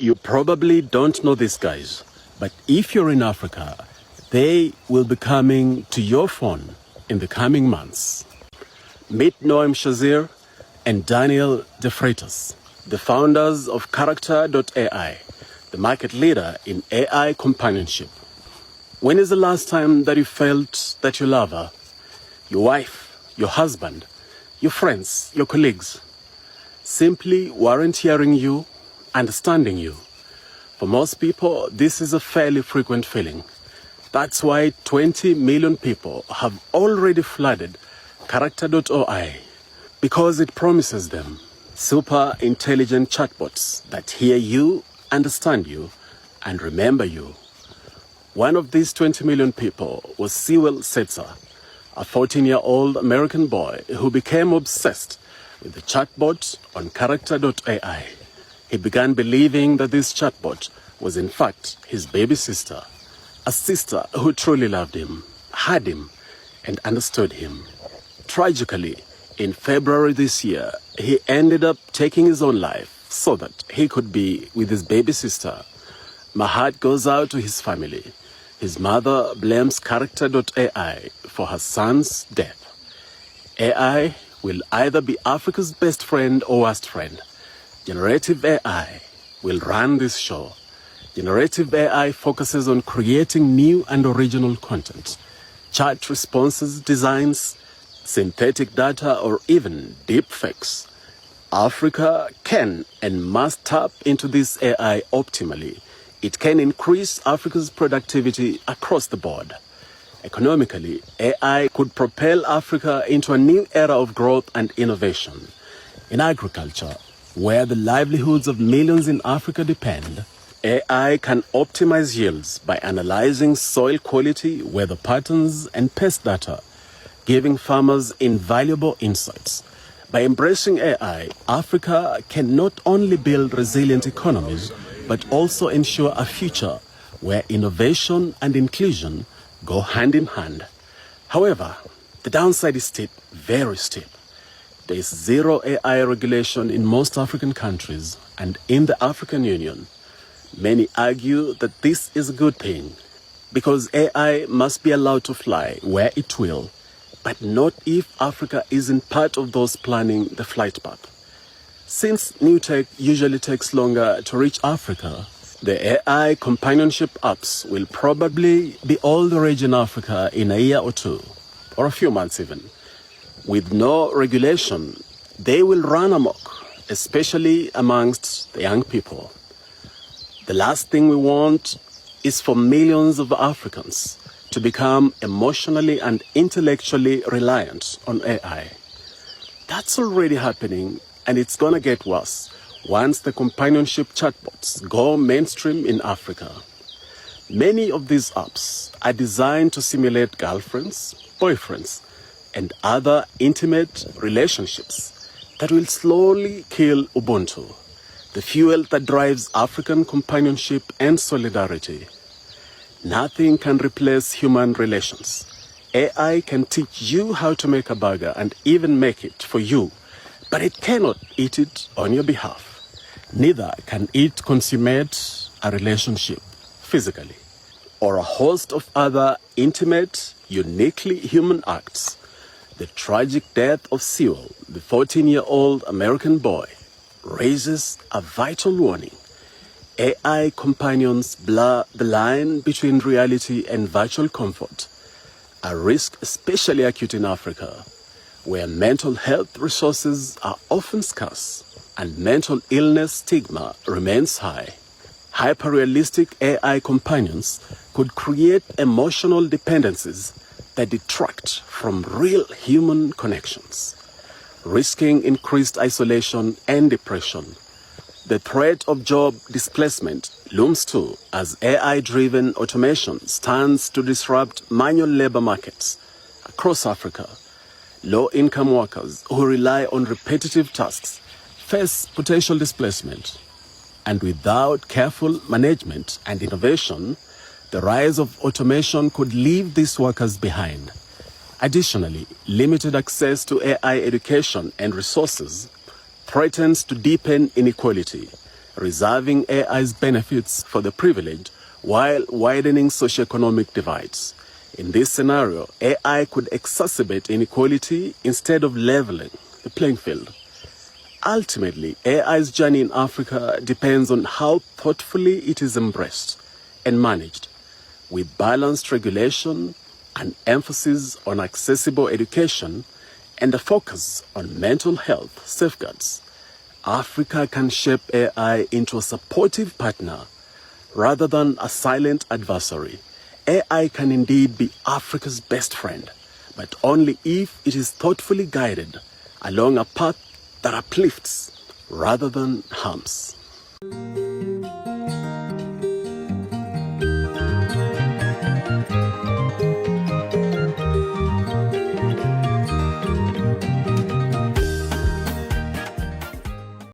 You probably don't know these guys, but if you're in Africa, they will be coming to your phone in the coming months. Meet Noam Shazir and Daniel De Freitas, the founders of Character.AI, the market leader in AI companionship. When is the last time that you felt that you love her, your wife, your husband, your friends, your colleagues, simply weren't hearing you, understanding you? For most people, this is a fairly frequent feeling. That's why 20 million people have already flooded Character.AI, because it promises them super intelligent chatbots that hear you, understand you, and remember you. One of these 20 million people was Sewell Setzer, a 14-year-old American boy who became obsessed with the chatbot on Character.AI. He began believing that this chatbot was in fact his baby sister, a sister who truly loved him, had him, and understood him. Tragically, in February this year, he ended up taking his own life so that he could be with his baby sister. My heart goes out to his family. His mother blames Character.AI for her son's death. AI will either be Africa's best friend or worst friend. Generative AI will run this show. Generative AI focuses on creating new and original content, chat responses, designs, synthetic data, or even deep fakes. Africa can and must tap into this AI optimally. It can increase Africa's productivity across the board. Economically, AI could propel Africa into a new era of growth and innovation. In agriculture, where the livelihoods of millions in Africa depend, AI can optimize yields by analyzing soil quality, weather patterns, and pest data, giving farmers invaluable insights. By embracing AI, Africa can not only build resilient economies, but also ensure a future where innovation and inclusion go hand in hand. However, the downside is steep, very steep. There is zero AI regulation in most African countries and in the African Union. Many argue that this is a good thing because AI must be allowed to fly where it will, but not if Africa isn't part of those planning the flight path. Since new tech usually takes longer to reach Africa, the AI companionship apps will probably be all the rage in Africa in a year or two, or a few months even. With no regulation, they will run amok, especially amongst the young people. The last thing we want is for millions of Africans to become emotionally and intellectually reliant on AI. That's already happening, and it's gonna get worse once the companionship chatbots go mainstream in Africa. Many of these apps are designed to simulate girlfriends, boyfriends, and other intimate relationships that will slowly kill Ubuntu, the fuel that drives African companionship and solidarity. Nothing can replace human relations. AI can teach you how to make a burger and even make it for you, but it cannot eat it on your behalf. Neither can it consummate a relationship physically or a host of other intimate, uniquely human acts. The tragic death of Sewell, the 14-year-old American boy, raises a vital warning. AI companions blur the line between reality and virtual comfort, a risk especially acute in Africa, where mental health resources are often scarce and mental illness stigma remains high. Hyper-realistic AI companions could create emotional dependencies that detract from real human connections, risking increased isolation and depression. The threat of job displacement looms too as AI-driven automation stands to disrupt manual labor markets across Africa. Low-income workers who rely on repetitive tasks face potential displacement. And without careful management and innovation, the rise of automation could leave these workers behind. Additionally, limited access to AI education and resources threatens to deepen inequality, reserving AI's benefits for the privileged while widening socioeconomic divides. In this scenario, AI could exacerbate inequality instead of leveling the playing field. Ultimately, AI's journey in Africa depends on how thoughtfully it is embraced and managed. With balanced regulation, an emphasis on accessible education, and a focus on mental health safeguards, Africa can shape AI into a supportive partner rather than a silent adversary. AI can indeed be Africa's best friend, but only if it is thoughtfully guided along a path that uplifts rather than harms.